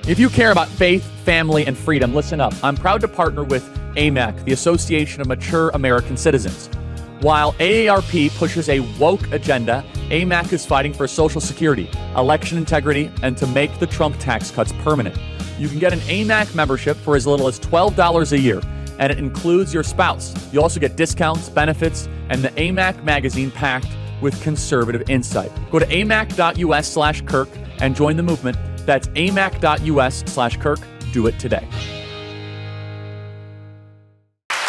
If you care about faith, family, and freedom, listen up. I'm proud to partner with AMAC, the Association of Mature American Citizens. While AARP pushes a woke agenda, AMAC is fighting for Social Security, election integrity, and to make the Trump tax cuts permanent. You can get an AMAC membership for as little as $12 a year, and it includes your spouse. You also get discounts, benefits, and the AMAC magazine packed with conservative insight. Go to amac.us/Kirk and join the movement. That's amac.us/Kirk. Do it today.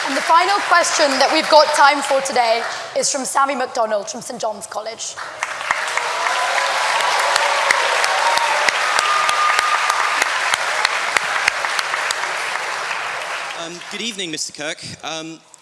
And the final question that we've got time for today is from Sammy McDonald from St. John's College. Good evening, Mr. Kirk.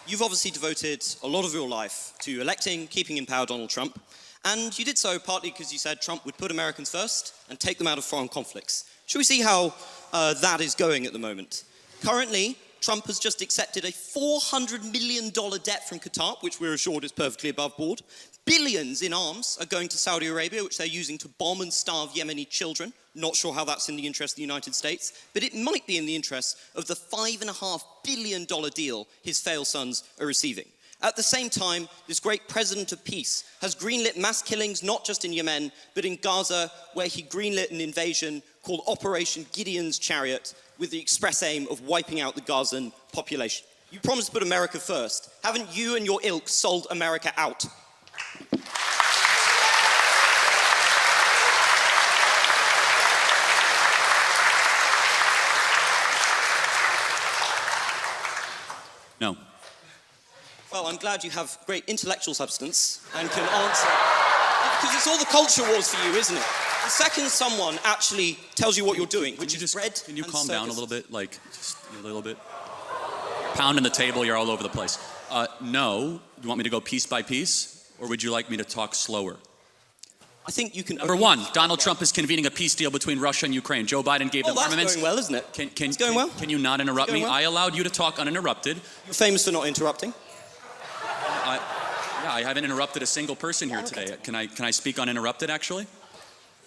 You've obviously devoted a lot of your life to electing, keeping in power Donald Trump. And you did so partly because you said Trump would put Americans first and take them out of foreign conflicts. Should we see how that is going at the moment? Currently, Trump has just accepted a $400 million debt from Qatar, which we're assured is perfectly above board. Billions in arms are going to Saudi Arabia, which they're using to bomb and starve Yemeni children. Not sure how that's in the interest of the United States, but it might be in the interest of the $5.5 billion deal his failed sons are receiving. At the same time, this great president of peace has greenlit mass killings not just in Yemen, but in Gaza, where he greenlit an invasion called Operation Gideon's Chariot with the express aim of wiping out the Gazan population. You promised to put America first. Haven't you and your ilk sold America out? No. Well, I'm glad you have great intellectual substance and can answer. Because it's all the culture wars for you, isn't it? The second someone actually tells you what you're doing, which is bread. Can you calm down a little bit? Like, just a little bit? Pounding the table, you're all over the place. No. Do you want me to go piece by piece? Or would you like me to talk slower? I think you can... Number one, Donald Trump is convening a peace deal between Russia and Ukraine. Joe Biden gave them armaments. That's going well, isn't it? It's going well. Can you not interrupt me? Well. I allowed you to talk uninterrupted. You're famous for not interrupting. Yeah, I haven't interrupted a single person here today. Can I speak uninterrupted, actually?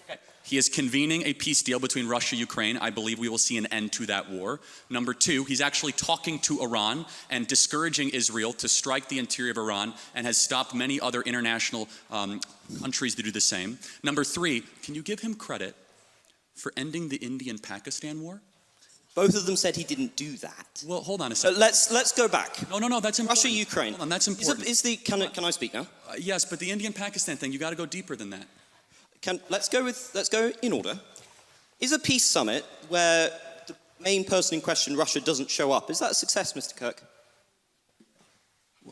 Okay. He is convening a peace deal between Russia and Ukraine. I believe we will see an end to that war. Number two, he's actually talking to Iran and discouraging Israel to strike the interior of Iran and has stopped many other international countries to do the same. Number three, can you give him credit for ending the Indian-Pakistan war? Both of them said he didn't do that. Well, hold on a second. Let's go back. No, that's important. Russia, Ukraine. Hold on, that's important. Can I speak now? Yes, but the Indian-Pakistan thing, you got to go deeper than that. Let's go in order. Is a peace summit where the main person in question, Russia, doesn't show up, is that a success, Mr. Kirk?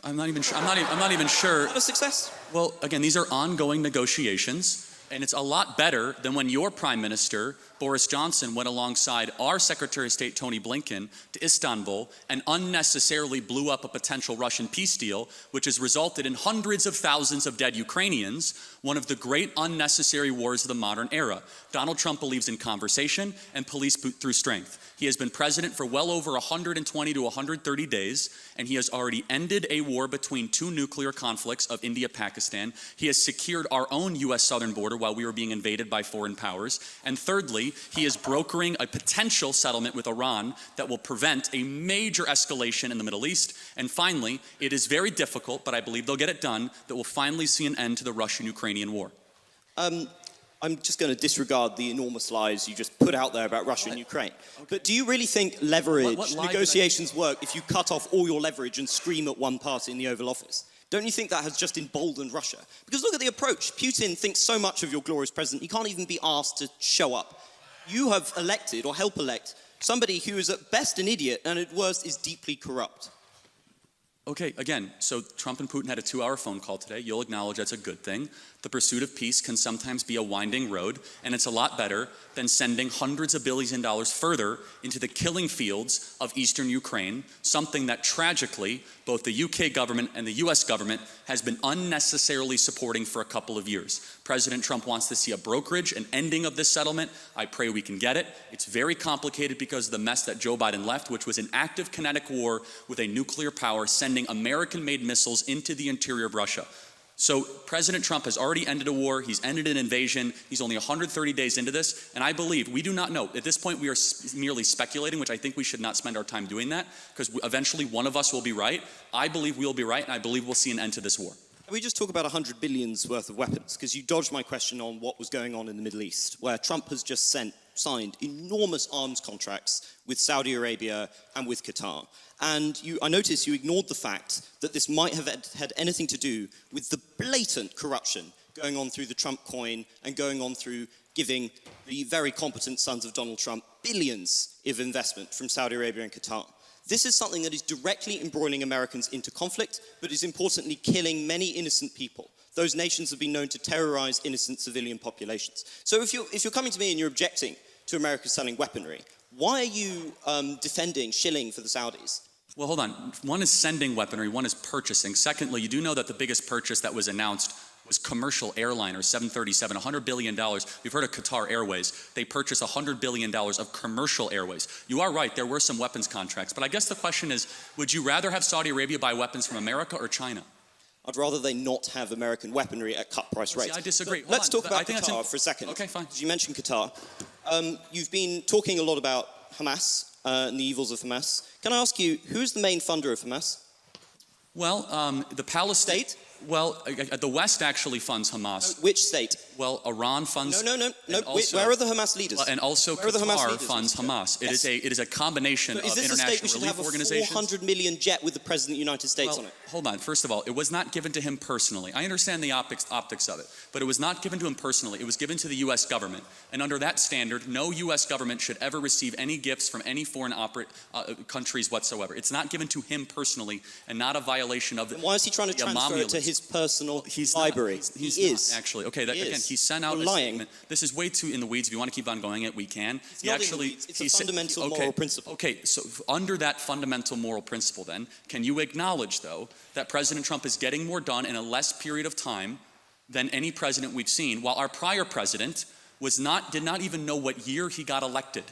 I'm not even sure. I'm not even sure. Is that a success? Well, again, these are ongoing negotiations. And it's a lot better than when your Prime Minister, Boris Johnson, went alongside our Secretary of State, Tony Blinken, to Istanbul and unnecessarily blew up a potential Russian peace deal, which has resulted in hundreds of thousands of dead Ukrainians, one of the great unnecessary wars of the modern era. Donald Trump believes in conversation and police through strength. He has been president for well over 120 to 130 days, and he has already ended a war between two nuclear conflicts of India-Pakistan. He has secured our own U.S. southern border while we were being invaded by foreign powers. And thirdly, he is brokering a potential settlement with Iran that will prevent a major escalation in the Middle East. And finally, it is very difficult, but I believe they'll get it done, that we'll finally see an end to the Russian-Ukrainian war. I'm just going to disregard the enormous lies you just put out there about Russia and Ukraine. Okay. But do you really think leverage negotiations work if you cut off all your leverage and scream at one party in the Oval Office? Don't you think that has just emboldened Russia? Because look at the approach. Putin thinks so much of your glorious president, he can't even be asked to show up. You have elected, or help elect, somebody who is at best an idiot and at worst is deeply corrupt. Okay, again, so Trump and Putin had a 2-hour phone call today. You'll acknowledge that's a good thing. The pursuit of peace can sometimes be a winding road, and it's a lot better than sending hundreds of billions of dollars further into the killing fields of eastern Ukraine, something that tragically both the UK government and the US government has been unnecessarily supporting for a couple of years. President Trump wants to see a brokerage, an ending of this settlement. I pray we can get it. It's very complicated because of the mess that Joe Biden left, which was an active kinetic war with a nuclear power sending American-made missiles into the interior of Russia. So President Trump has already ended a war. He's ended an invasion. He's only 130 days into this. And I believe, we do not know. At this point, we are merely speculating, which I think we should not spend our time doing that, because eventually one of us will be right. I believe we'll be right, and I believe we'll see an end to this war. Can we just talk about 100 billion's worth of weapons? Because you dodged my question on what was going on in the Middle East, where Trump has just signed enormous arms contracts with Saudi Arabia and with Qatar. And I noticed you ignored the fact that this might have had anything to do with the blatant corruption going on through the Trump coin and going on through giving the very competent sons of Donald Trump billions of investment from Saudi Arabia and Qatar. This is something that is directly embroiling Americans into conflict, but is importantly killing many innocent people. Those nations have been known to terrorize innocent civilian populations. So if you're coming to me and you're objecting to America selling weaponry, why are you defending shilling for the Saudis? Well, hold on. One is sending weaponry, one is purchasing. Secondly, you do know that the biggest purchase that was announced was commercial airliners, 737, $100 billion. You've heard of Qatar Airways. They purchased $100 billion of commercial airways. You are right, there were some weapons contracts. But I guess the question is, would you rather have Saudi Arabia buy weapons from America or China? I'd rather they not have American weaponry at cut price rates. See, I disagree. Let's talk about Qatar for a second. Okay, fine. You mentioned Qatar. You've been talking a lot about Hamas and the evils of Hamas. Can I ask you, who's the main funder of Hamas? Well, the Palestine... State? Well, the West actually funds Hamas. Which state? Well, Iran funds... No. Also, where are the Hamas leaders? Well, and also Qatar funds Hamas. Yes. It is a combination of international relief organizations. Is this a state we should have a $400 million jet with the President of the United States on it? Hold on. First of all, it was not given to him personally. I understand the optics of it, but it was not given to him personally. It was given to the U.S. government. And under that standard, no U.S. government should ever receive any gifts from any foreign countries whatsoever. It's not given to him personally and not a violation of the... Why is he trying to transfer it to his personal library? He is. Actually. Okay, again, he sent out You're a lying. statement. This is way too in the weeds. If you want to keep on going we can. It's not in the weeds. It's a fundamental moral principle. Okay, so under that fundamental moral principle then, can you acknowledge, though, that President Trump is getting more done in a less period of time than any president we've seen, while our prior president did not even know what year he got elected?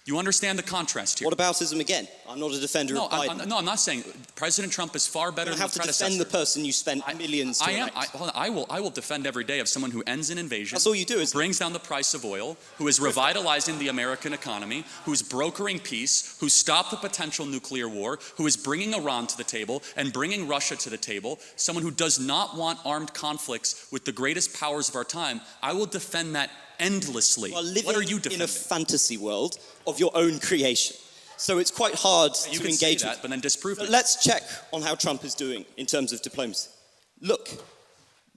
You understand the contrast here? What aboutism again? I'm not a defender of Biden. I'm not saying President Trump is far better than the predecessor. You have to defend the person you spent millions to elect. I will defend every day of someone who ends an invasion. That's all you do, is brings down the price of oil, who is revitalizing the American economy, who's brokering peace, who stopped the potential nuclear war, who is bringing Iran to the table and bringing Russia to the table, someone who does not want armed conflicts with the greatest powers of our time. I will defend that endlessly. You are living what are you defending? in a fantasy world of your own creation. So it's quite hard you to can engage say that, with. but then disprove it. Let's check on how Trump is doing in terms of diplomacy. Look,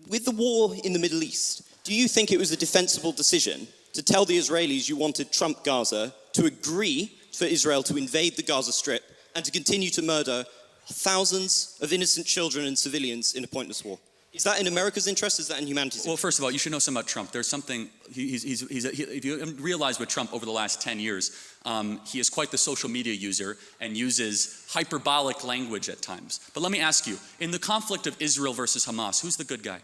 with the war in the Middle East, do you think it was a defensible decision to tell the Israelis you wanted Trump Gaza to agree for Israel to invade the Gaza Strip and to continue to murder thousands of innocent children and civilians in a pointless war? Is that in America's interest? Is that in humanity's interest? Well, first of all, you should know something about Trump. There's something, if you realize with Trump over the last 10 years, he is quite the social media user and uses hyperbolic language at times. But let me ask you, in the conflict of Israel versus Hamas, who's the good guy?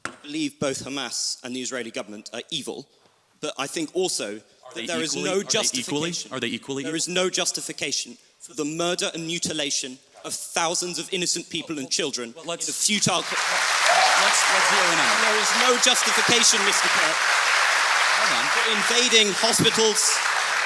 I believe both Hamas and the Israeli government are evil, but I think also that there is no justification. Are they equally? There is no justification for the murder and mutilation of thousands of innocent people and children in a futile... Let's zero in on it. There is no justification, Mr. Kirk, for invading hospitals,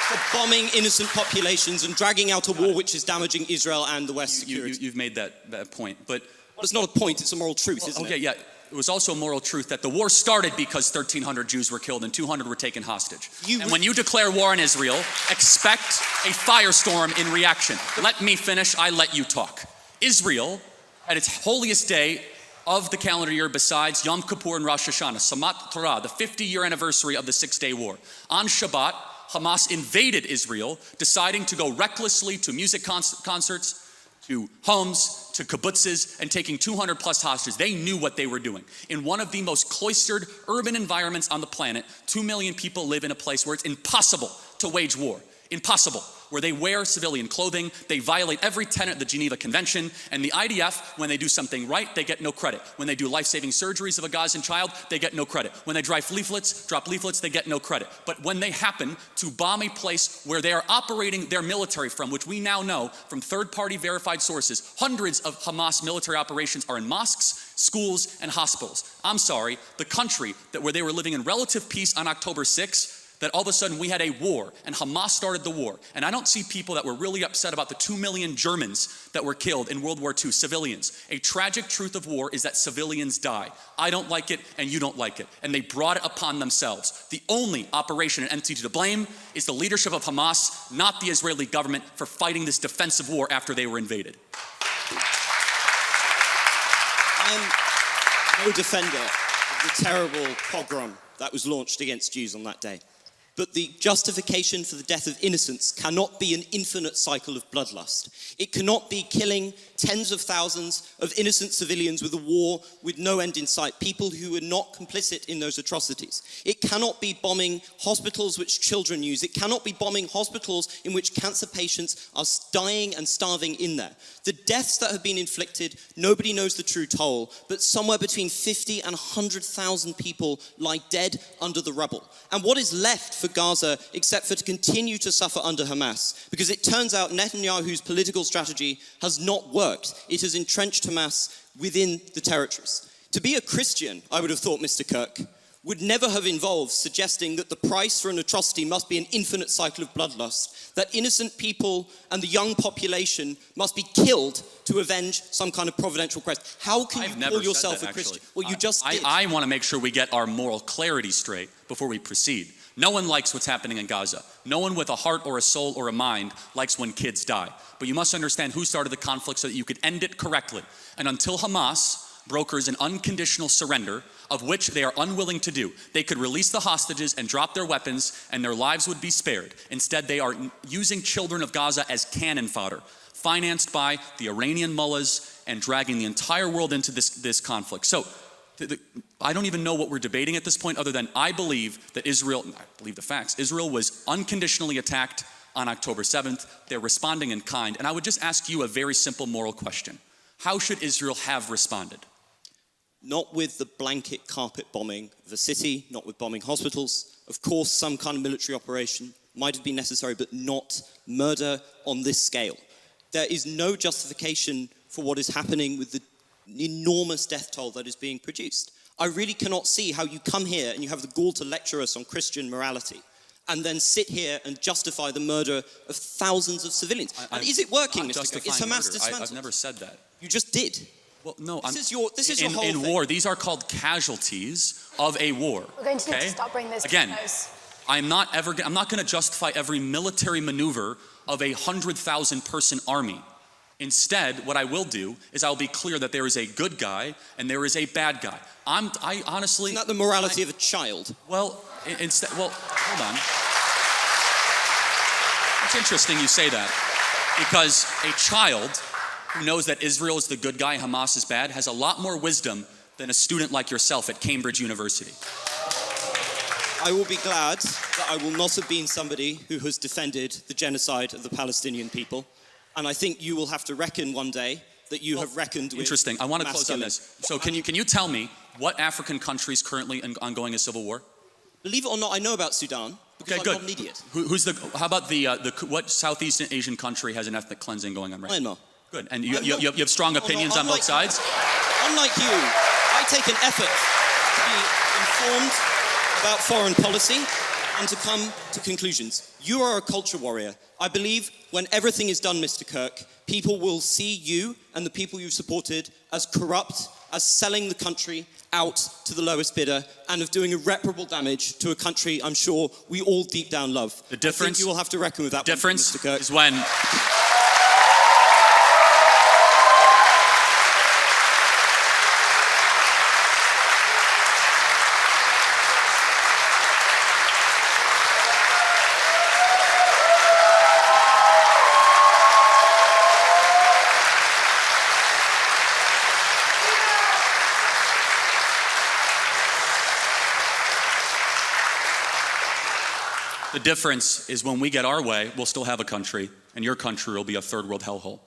for bombing innocent populations and dragging out a war which is damaging Israel and the West's security. You've made that point, but... Well, it's not a point, it's a moral truth, isn't it? Okay, yeah. It was also a moral truth that the war started because 1,300 Jews were killed and 200 were taken hostage. And when you declare war on Israel, expect a firestorm in reaction. Let me finish, I let you talk. Israel, at its holiest day of the calendar year besides Yom Kippur and Rosh Hashanah, Samat Torah, the 50-year anniversary of the Six-Day War. On Shabbat, Hamas invaded Israel, deciding to go recklessly to music concerts, to homes, to kibbutzes, and taking 200 plus hostages. They knew what they were doing. In one of the most cloistered urban environments on the planet, 2 million people live in a place where it's impossible to wage war. Impossible. Where they wear civilian clothing, they violate every tenet of the Geneva Convention, and the IDF, when they do something right, they get no credit. When they do life-saving surgeries of a Gazan child, they get no credit. When they drop leaflets, they get no credit. But when they happen to bomb a place where they are operating their military from, which we now know from third-party verified sources, hundreds of Hamas military operations are in mosques, schools, and hospitals. I'm sorry, the country where they were living in relative peace on October 6th, that all of a sudden we had a war and Hamas started the war. And I don't see people that were really upset about the 2 million Germans that were killed in World War II, civilians. A tragic truth of war is that civilians die. I don't like it and you don't like it. And they brought it upon themselves. The only operation and entity to blame is the leadership of Hamas, not the Israeli government, for fighting this defensive war after they were invaded. I'm no defender of the terrible pogrom that was launched against Jews on that day. But the justification for the death of innocents cannot be an infinite cycle of bloodlust. It cannot be killing tens of thousands of innocent civilians with a war with no end in sight, people who are not complicit in those atrocities. It cannot be bombing hospitals which children use. It cannot be bombing hospitals in which cancer patients are dying and starving in there. The deaths that have been inflicted, nobody knows the true toll, but somewhere between 50 and 100,000 people lie dead under the rubble. And what is left for Gaza except for to continue to suffer under Hamas? Because it turns out Netanyahu's political strategy has not worked. It has entrenched Hamas within the territories. To be a Christian, I would have thought, Mr. Kirk, would never have involved suggesting that the price for an atrocity must be an infinite cycle of bloodlust, that innocent people and the young population must be killed to avenge some kind of providential quest. How can you call yourself a Christian? Well, you just did. I want to make sure we get our moral clarity straight before we proceed. No one likes what's happening in Gaza. No one with a heart or a soul or a mind likes when kids die. But you must understand who started the conflict so that you could end it correctly. And until Hamas brokers an unconditional surrender, of which they are unwilling to do, they could release the hostages and drop their weapons and their lives would be spared. Instead, they are using children of Gaza as cannon fodder, financed by the Iranian mullahs and dragging the entire world into this conflict. So I don't even know what we're debating at this point other than I believe that Israel, I believe the facts, Israel was unconditionally attacked on October 7th. They're responding in kind. And I would just ask you a very simple moral question. How should Israel have responded? Not with the blanket carpet bombing of a city, not with bombing hospitals. Of course, some kind of military operation might have been necessary, but not murder on this scale. There is no justification for what is happening with the enormous death toll that is being produced. I really cannot see how you come here and you have the gall to lecture us on Christian morality and then sit here and justify the murder of thousands of civilians. And is it working, Mr. Kirk? Is Hamas dismantled? I've never said that. You just did. Well, no. This is your whole in thing. war, these are called casualties of a war. We're going to need to stop bringing this Again, to a close. I'm not going to justify every military maneuver of a 100,000 person army. Instead, what I will do is I'll be clear that there is a good guy and there is a bad guy. I honestly... Isn't that the morality of a child? Well, hold on. It's interesting you say that, because a child who knows that Israel is the good guy, Hamas is bad, has a lot more wisdom than a student like yourself at Cambridge University. I will be glad that I will not have been somebody who has defended the genocide of the Palestinian people. And I think you will have to reckon one day that you have reckoned with... Interesting. I want to close on this. So can you tell me what African country is currently ongoing a civil war? Believe it or not, I know about Sudan because I'm not an idiot. How about what Southeast Asian country has an ethnic cleansing going on right now? Myanmar. Good. And you have strong opinions on both sides? Unlike you, I take an effort to be informed about foreign policy and to come to conclusions. You are a culture warrior. I believe when everything is done, Mr. Kirk, people will see you and the people you've supported as corrupt, as selling the country out to the lowest bidder and of doing irreparable damage to a country I'm sure we all deep down love. The difference, I think you will have to reckon with that difference one, Mr. Kirk. Is when... The difference is when we get our way, we'll still have a country, and your country will be a third world hellhole.